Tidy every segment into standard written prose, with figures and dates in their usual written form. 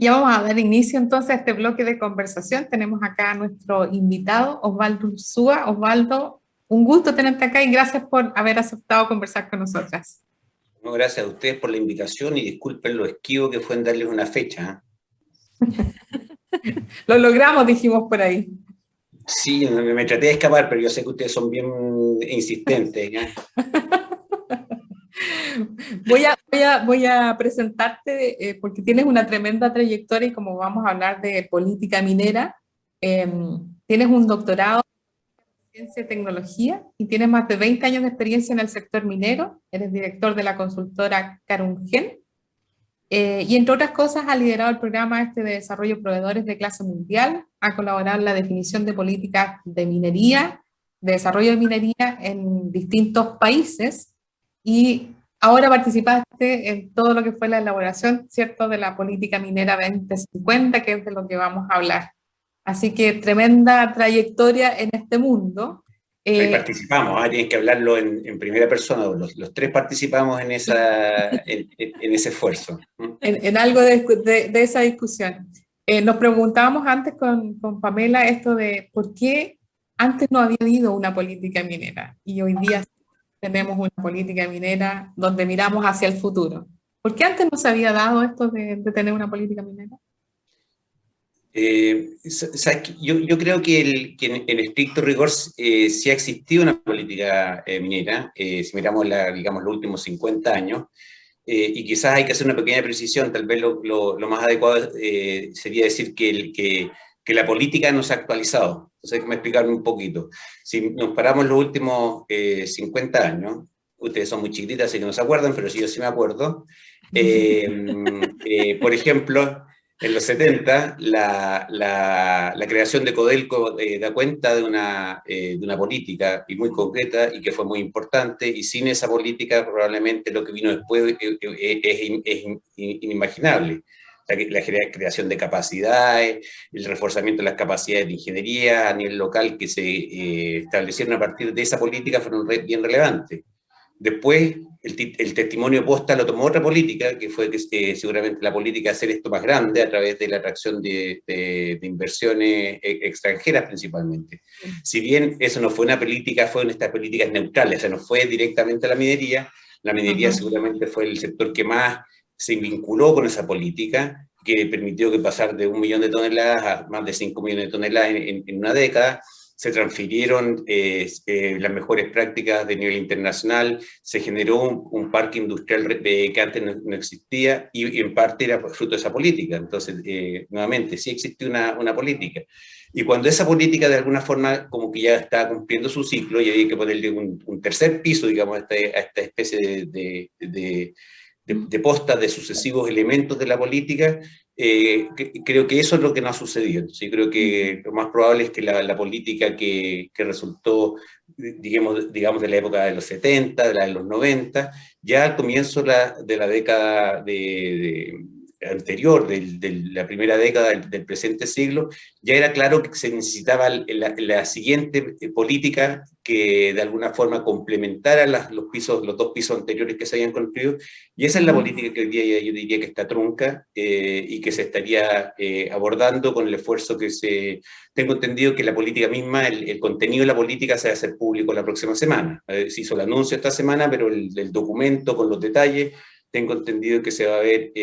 Ya vamos a dar inicio entonces a este bloque de conversación. Tenemos acá a nuestro invitado, Osvaldo Ursúa. Osvaldo, un gusto tenerte acá y gracias por haber aceptado conversar con nosotras. No, gracias a ustedes por la invitación y disculpen lo esquivo que fue en darles una fecha. Lo logramos, dijimos por ahí. Sí, me traté de escapar, pero yo sé que ustedes son bien insistentes, ¿ya? Voy a presentarte porque tienes una tremenda trayectoria y como vamos a hablar de política minera, eh, tienes un doctorado en ciencia y tecnología y tienes más de 20 años de experiencia en el sector minero, eres director de la consultora Carungen y entre otras cosas ha liderado el programa de desarrollo de proveedores de clase mundial, ha colaborado en la definición de políticas de minería, de desarrollo de minería en distintos países y ahora participaste en todo lo que fue la elaboración, ¿cierto?, de la política minera 2050, que es de lo que vamos a hablar. Así que tremenda trayectoria en este mundo. Ahí participamos, tienes que hablarlo en primera persona, los tres participamos en ese esfuerzo. En algo de esa discusión. Nos preguntábamos antes con Pamela esto de por qué antes no había habido una política minera y hoy día tenemos una política minera donde miramos hacia el futuro. ¿Por qué antes no se había dado esto de tener una política minera? Yo creo que en estricto rigor sí ha existido una política minera, si miramos digamos, los últimos 50 años, y quizás hay que hacer una pequeña precisión, tal vez lo más adecuado sería decir que la política no se ha actualizado. Entonces hay que explicarme un poquito. Si nos paramos los últimos 50 años, ustedes son muy chiquititas, así que no se acuerdan, pero sí, yo sí me acuerdo. Por ejemplo, en los 70, la creación de Codelco da cuenta de una política y muy concreta y que fue muy importante, y sin esa política probablemente lo que vino después es inimaginable. La creación de capacidades, el reforzamiento de las capacidades de ingeniería a nivel local que se establecieron a partir de esa política fueron bien relevantes. Después, el testimonio posta lo tomó otra política, que fue seguramente la política de hacer esto más grande a través de la atracción de inversiones extranjeras principalmente. Si bien eso no fue una política, fueron estas políticas neutrales, o sea, no fue directamente a la minería seguramente fue el sector que más se vinculó con esa política, que permitió que pasar de 1 millón de toneladas a más de 5 millones de toneladas en una década. Se transfirieron las mejores prácticas de nivel internacional, se generó un parque industrial que antes no existía y en parte era fruto de esa política. Entonces, nuevamente, sí existió una política. Y cuando esa política de alguna forma como que ya está cumpliendo su ciclo y había que ponerle un tercer piso, digamos, a esta especie de postas de sucesivos elementos de la política, creo que eso es lo que no ha sucedido. Sí, creo que lo más probable es que la política que resultó, digamos, de la época de los 70, de la de los 90, ya al comienzo de la década anterior, de la primera década del presente siglo, ya era claro que se necesitaba la siguiente política que de alguna forma complementara los 2 pisos anteriores que se habían construido, y esa es la política que hoy día yo diría que está trunca y que se estaría abordando con el esfuerzo que Tengo entendido que la política misma, el contenido de la política se va a hacer público la próxima semana. Se hizo el anuncio esta semana, pero el documento con los detalles, tengo entendido que se va a ver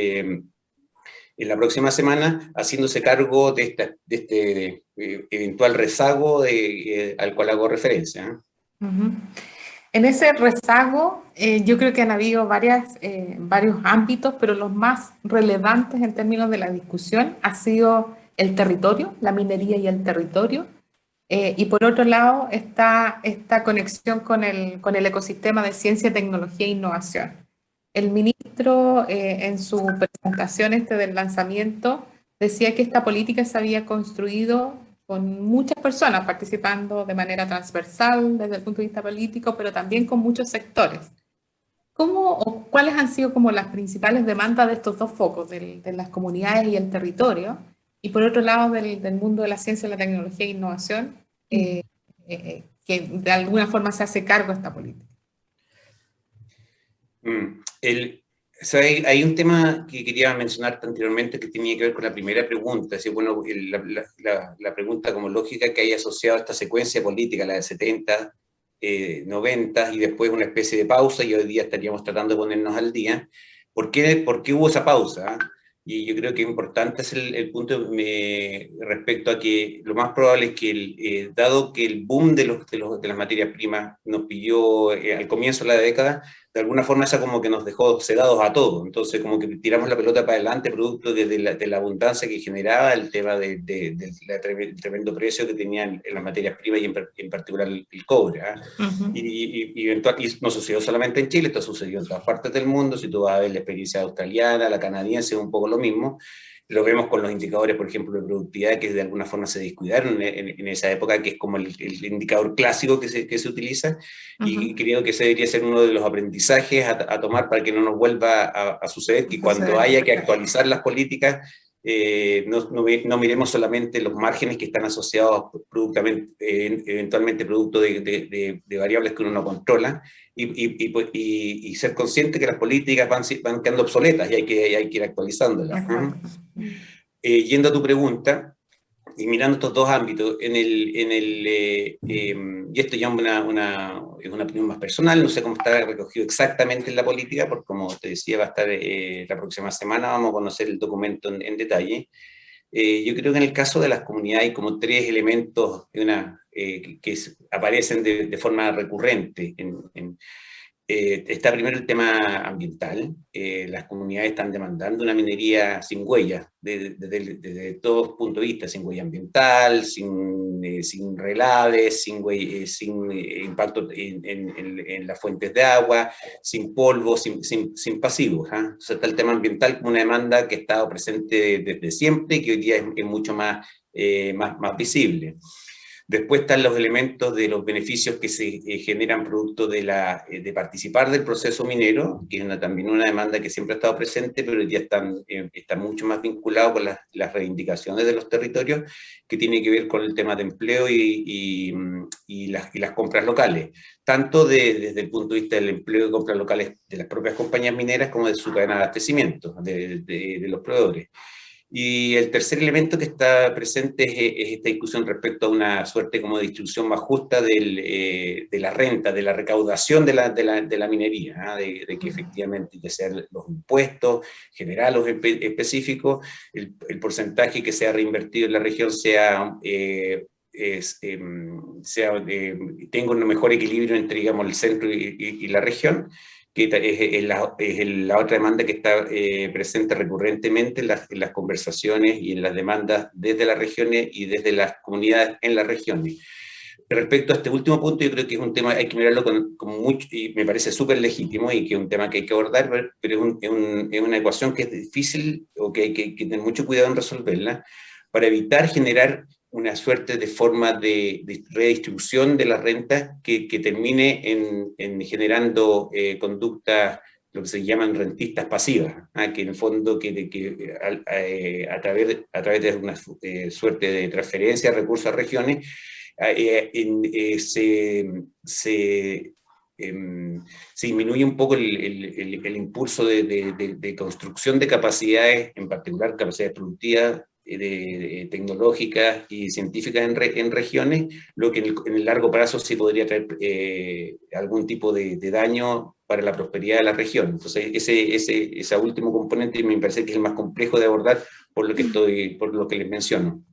en la próxima semana, haciéndose cargo de este eventual rezago al cual hago referencia. En ese rezago, yo creo que han habido varios ámbitos, pero los más relevantes en términos de la discusión ha sido el territorio, la minería y el territorio. Y por otro lado está esta conexión con el ecosistema de ciencia, tecnología e innovación. El ministro en su presentación del lanzamiento decía que esta política se había construido con muchas personas participando de manera transversal desde el punto de vista político, pero también con muchos sectores. ¿Cómo o cuáles han sido como las principales demandas de estos dos focos, de las comunidades y el territorio? Y por otro lado, del mundo de la ciencia, la tecnología e innovación, que de alguna forma se hace cargo de esta política. O sea, hay un tema que quería mencionar anteriormente que tenía que ver con la primera pregunta. Es decir, bueno, la pregunta como lógica que hay asociado a esta secuencia política, la de 70, 90 y después una especie de pausa, y hoy día estaríamos tratando de ponernos al día. ¿Por qué hubo esa pausa? Y yo creo que importante es el punto respecto a que lo más probable es que, dado que el boom de las materias primas nos pilló al comienzo de la década, de alguna forma esa como que nos dejó sedados a todos. Entonces como que tiramos la pelota para adelante producto de la abundancia que generaba el tema del tremendo precio que tenían en las materias primas y en particular el cobre. Y no sucedió solamente en Chile, esto sucedió en todas partes del mundo. Si tú vas a ver la experiencia australiana, la canadiense, es un poco lo mismo. Lo vemos con los indicadores, por ejemplo, de productividad, que de alguna forma se descuidaron en esa época, que es como el indicador clásico que se utiliza, y creo que ese debería ser uno de los aprendizajes a tomar para que no nos vuelva a suceder, que cuando haya que actualizar las políticas, no miremos solamente los márgenes que están asociados eventualmente producto de variables que uno no controla, y ser consciente que las políticas van quedando obsoletas y hay que ir actualizándolas. Yendo a tu pregunta, y mirando estos dos ámbitos, y esto ya es una opinión más personal, no sé cómo está recogido exactamente en la política, porque como te decía, va a estar la próxima semana, vamos a conocer el documento en detalle. Yo creo que en el caso de las comunidades hay como tres elementos que aparecen de forma recurrente está primero el tema ambiental. Las comunidades están demandando una minería sin huella, desde todos puntos de vista, sin huella ambiental, sin relaves, sin impacto en las fuentes de agua, sin polvo, sin pasivos. O sea, está el tema ambiental como una demanda que ha estado presente desde siempre y que hoy día es mucho más visible. Después están los elementos de los beneficios que se generan producto de participar del proceso minero, que es también una demanda que siempre ha estado presente, pero hoy día está mucho más vinculado con las reivindicaciones de los territorios, que tiene que ver con el tema de empleo y las compras locales, tanto desde el punto de vista del empleo y compras locales de las propias compañías mineras como de su cadena de abastecimiento, de los proveedores. Y el tercer elemento que está presente es esta discusión respecto a una suerte como de distribución más justa de la renta, de la recaudación de la minería, de que efectivamente, que sean los impuestos generales o específicos, el porcentaje que sea reinvertido en la región tenga un mejor equilibrio entre, digamos, el centro y la región, que es la otra demanda que está presente recurrentemente en las conversaciones y en las demandas desde las regiones y desde las comunidades en las regiones. Respecto a este último punto, yo creo que es un tema, hay que mirarlo con mucho, y me parece súper legítimo, y que es un tema que hay que abordar, pero es una ecuación que es difícil, o que hay que tener mucho cuidado en resolverla, para evitar generar una suerte de forma de redistribución de las rentas que termine en generando conductas, lo que se llaman rentistas pasivas, que en el fondo a través de una suerte de transferencia de recursos a regiones, se disminuye un poco el impulso de construcción de capacidades, en particular capacidades productivas, tecnológicas y científicas en regiones, lo que en el largo plazo sí podría traer algún tipo de daño para la prosperidad de la región. Entonces ese último componente me parece que es el más complejo de abordar por lo que les menciono.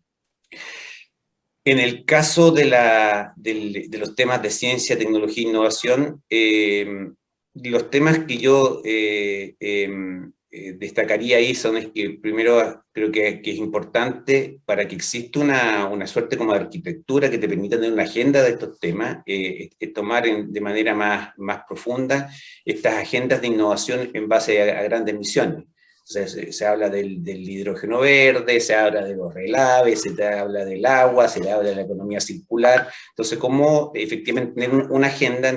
En el caso de los temas de ciencia, tecnología e innovación, los temas que yo destacaría ahí son que primero creo que es importante para que exista una suerte como de arquitectura que te permita tener una agenda de estos temas, tomar de manera más profunda estas agendas de innovación en base a grandes misiones. Se habla del hidrógeno verde, se habla de los relaves, se habla del agua, se habla de la economía circular. Entonces, cómo efectivamente tener una agenda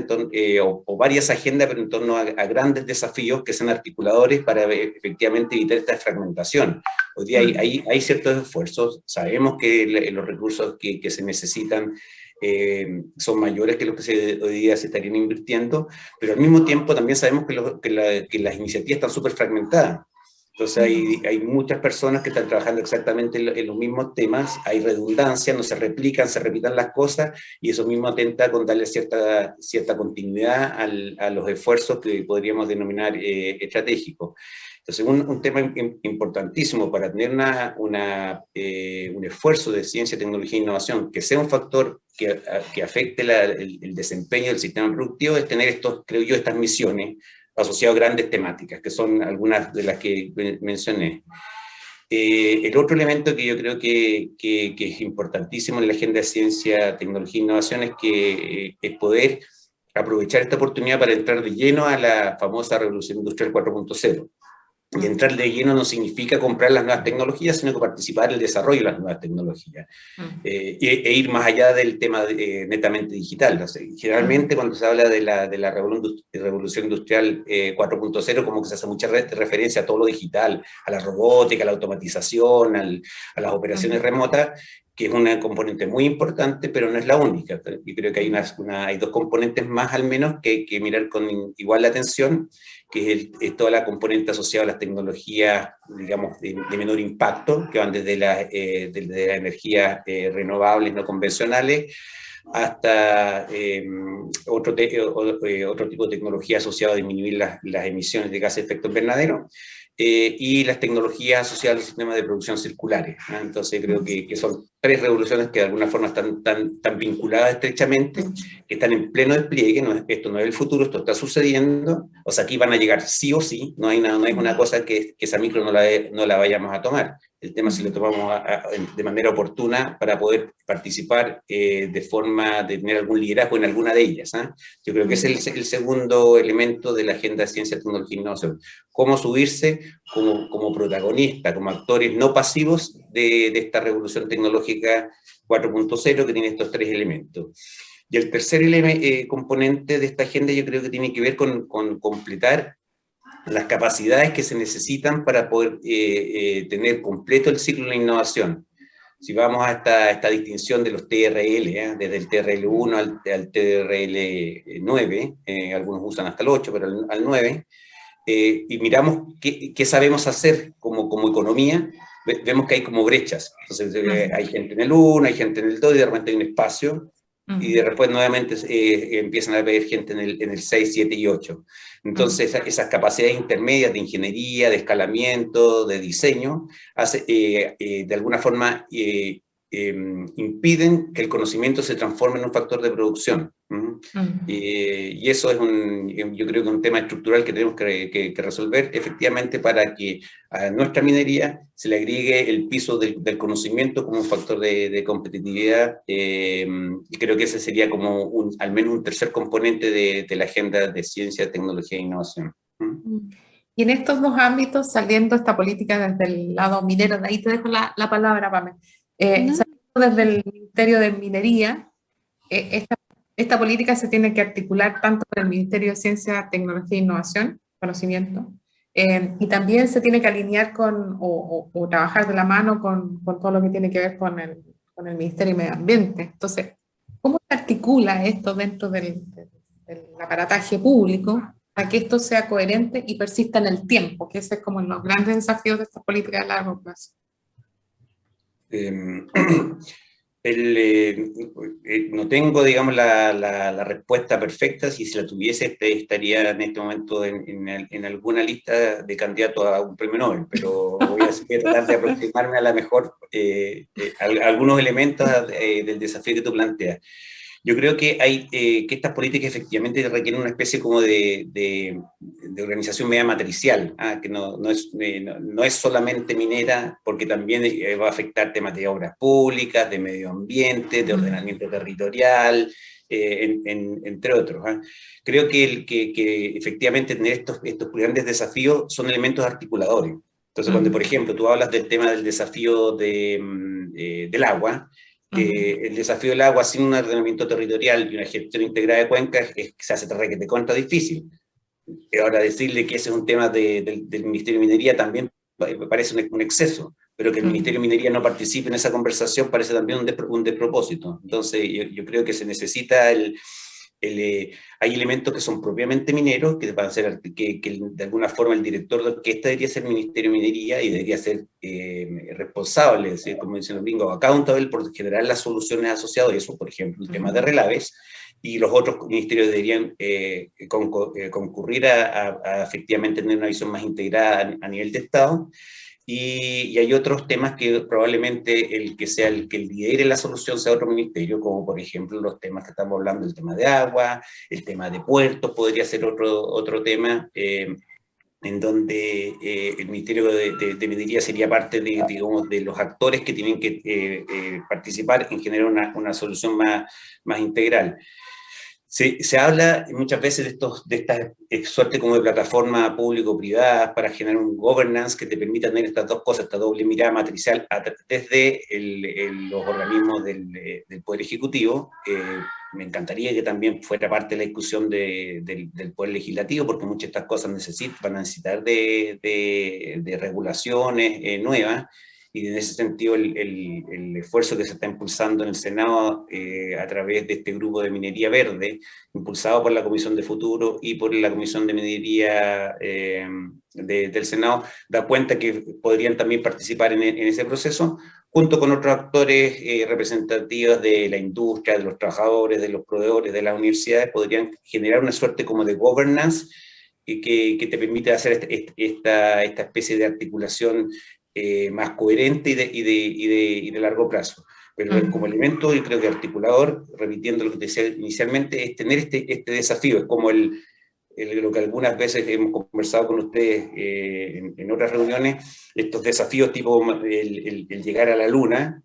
o varias agendas, pero en torno a grandes desafíos que sean articuladores para efectivamente evitar esta fragmentación. Hoy día hay ciertos esfuerzos, sabemos que los recursos que se necesitan son mayores que los que hoy día se estarían invirtiendo, pero al mismo tiempo también sabemos que las iniciativas están súper fragmentadas. Entonces hay muchas personas que están trabajando exactamente en los mismos temas, hay redundancia, no se replican, se repitan las cosas, y eso mismo atenta con darle cierta continuidad a los esfuerzos que podríamos denominar estratégicos. Entonces, un tema importantísimo para tener un esfuerzo de ciencia, tecnología e innovación que sea un factor que afecte el desempeño del sistema productivo es tener creo yo, estas misiones asociadas a grandes temáticas, que son algunas de las que mencioné. El otro elemento que yo creo que es importantísimo en la agenda de ciencia, tecnología e innovación es poder aprovechar esta oportunidad para entrar de lleno a la famosa revolución industrial 4.0. Y entrar de lleno no significa comprar las nuevas tecnologías, sino que participar en el desarrollo de las nuevas tecnologías. E ir más allá del tema netamente digital. O sea, generalmente cuando se habla de la revolución industrial 4.0, como que se hace mucha referencia a todo lo digital, a la robótica, a la automatización, a las operaciones remotas, que es una componente muy importante, pero no es la única. Yo creo que hay dos componentes más al menos que hay que mirar con igual atención, que es toda la componente asociada a las tecnologías, digamos, de menor impacto, que van desde las energías renovables no convencionales hasta otro tipo de tecnología asociada a disminuir las emisiones de gases de efecto invernadero, y las tecnologías asociadas al sistema de producción circulares, ¿no? Entonces creo que son tres revoluciones que de alguna forma están vinculadas estrechamente, que están en pleno despliegue. Esto no es el futuro, esto está sucediendo, o sea, aquí van a llegar sí o sí, no hay una cosa que esa micro no la vayamos a tomar. El tema si lo tomamos de manera oportuna para poder participar de forma de tener algún liderazgo en alguna de ellas, ¿eh? Yo creo que es el segundo elemento de la agenda de ciencia, tecnología e innovación. Cómo subirse como protagonista, como actores no pasivos de esta revolución tecnológica 4.0 que tiene estos tres elementos. Y el tercer componente de esta agenda yo creo que tiene que ver con completar las capacidades que se necesitan para poder tener completo el ciclo de la innovación. Si vamos a esta distinción de los TRL, desde el TRL1 al TRL9, algunos usan hasta el 8, pero al 9, y miramos qué sabemos hacer como economía, vemos que hay como brechas. Entonces hay gente en el 1, hay gente en el 2, y de repente hay un espacio, y después nuevamente empiezan a haber gente en el 6, 7 y 8. Entonces esas capacidades intermedias de ingeniería, de escalamiento, de diseño, de alguna forma impiden que el conocimiento se transforme en un factor de producción. Y eso es yo creo que un tema estructural que tenemos que resolver efectivamente para que a nuestra minería se le agregue el piso del conocimiento como un factor de competitividad, y creo que ese sería como al menos un tercer componente de la agenda de ciencia, tecnología e innovación. Y en estos dos ámbitos, saliendo esta política desde el lado minero, de ahí te dejo la palabra, Pame, saliendo desde el Ministerio de Minería, esta política se tiene que articular tanto con el Ministerio de Ciencia, Tecnología e Innovación, conocimiento, y también se tiene que alinear o trabajar de la mano con todo lo que tiene que ver con el Ministerio de Medio Ambiente. Entonces, ¿cómo se articula esto dentro del aparataje público para que esto sea coherente y persista en el tiempo? Que ese es como los grandes desafíos de esta política de largo plazo. No tengo, digamos, la respuesta perfecta. Si se la tuviese, estaría en este momento en alguna lista de candidatos a un premio Nobel, pero voy a tratar de aproximarme a la mejor algunos elementos del desafío que tú planteas. Yo creo que que estas políticas efectivamente requieren una especie como de organización media matricial, que no es solamente minera, porque también va a afectar temas de obras públicas, de medio ambiente, de ordenamiento territorial, entre otros. Creo que efectivamente tener estos grandes desafíos son elementos articuladores. Entonces, cuando, por ejemplo, tú hablas del tema del desafío del agua, el desafío del agua sin un ordenamiento territorial y una gestión integrada de cuencas se hace requete contra difícil. Ahora, decirle que ese es un tema del Ministerio de Minería también me parece un exceso, pero que el Ministerio de Minería no participe en esa conversación parece también un despropósito. Entonces, yo creo que se necesita hay elementos que son propiamente mineros, que van a ser, que de alguna forma el director de orquesta debería ser el Ministerio de Minería y debería ser responsable, ¿sí? Como dicen los gringos, accountable por generar las soluciones asociadas a eso, por ejemplo, el tema de relaves, y los otros ministerios deberían concurrir a efectivamente tener una visión más integrada a nivel de Estado. Y hay otros temas que probablemente el que lidere la solución sea otro ministerio, como por ejemplo los temas que estamos hablando, el tema de agua, el tema de puertos podría ser otro tema, en donde el Ministerio de Minería sería parte digamos, de los actores que tienen que participar en generar una solución más integral. Se habla muchas veces de esta suerte como de plataforma público-privada para generar un governance que te permita tener estas dos cosas, esta doble mirada matricial desde los organismos del Poder Ejecutivo. Me encantaría que también fuera parte de la discusión del Poder Legislativo, porque muchas de estas cosas van a necesitar de regulaciones nuevas. Y en ese sentido el esfuerzo que se está impulsando en el Senado a través de este grupo de minería verde, impulsado por la Comisión de Futuro y por la Comisión de Minería del Senado, da cuenta que podrían también participar en ese proceso, junto con otros actores representativos de la industria, de los trabajadores, de los proveedores, de las universidades, podrían generar una suerte como de governance que te permite hacer esta especie de articulación más coherente y de largo plazo. Pero como elemento, yo creo que articulador, repitiendo lo que te decía inicialmente, es tener este desafío. Es como lo que algunas veces hemos conversado con ustedes en otras reuniones, estos desafíos tipo el llegar a la luna,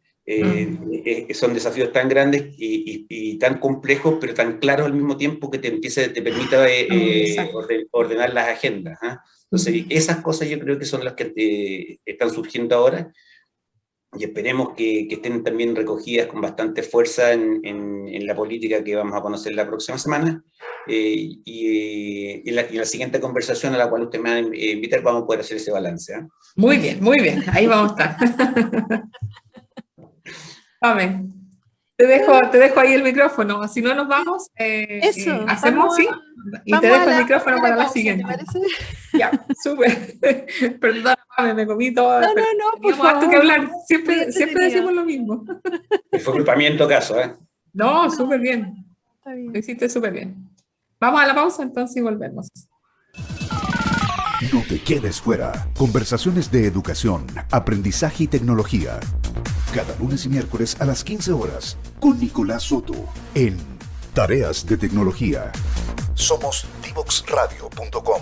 son desafíos tan grandes y tan complejos, pero tan claros al mismo tiempo que te permita ordenar las agendas. Entonces, esas cosas yo creo que son las que están surgiendo ahora, y esperemos que estén también recogidas con bastante fuerza en la política que vamos a conocer la próxima semana, y en la siguiente conversación a la cual usted me va a invitar vamos a poder hacer ese balance. Muy bien, ahí vamos a estar. Amén. Te dejo ahí el micrófono, si no nos vamos, Eso, hacemos así, y te dejo el micrófono para la siguiente. ¿Te parece? Ya, súper. Perdón, me comí todo. No, por favor. Harto que hablar, siempre decimos lo mismo. Fue culpa mía en todo caso, ¿eh? No, súper bien. Está bien. Lo hiciste súper bien. Vamos a la pausa entonces y volvemos. No te quedes fuera. Conversaciones de educación, aprendizaje y tecnología. Cada lunes y miércoles a las 15 horas con Nicolás Soto en Tareas de Tecnología. Somos divoxradio.com.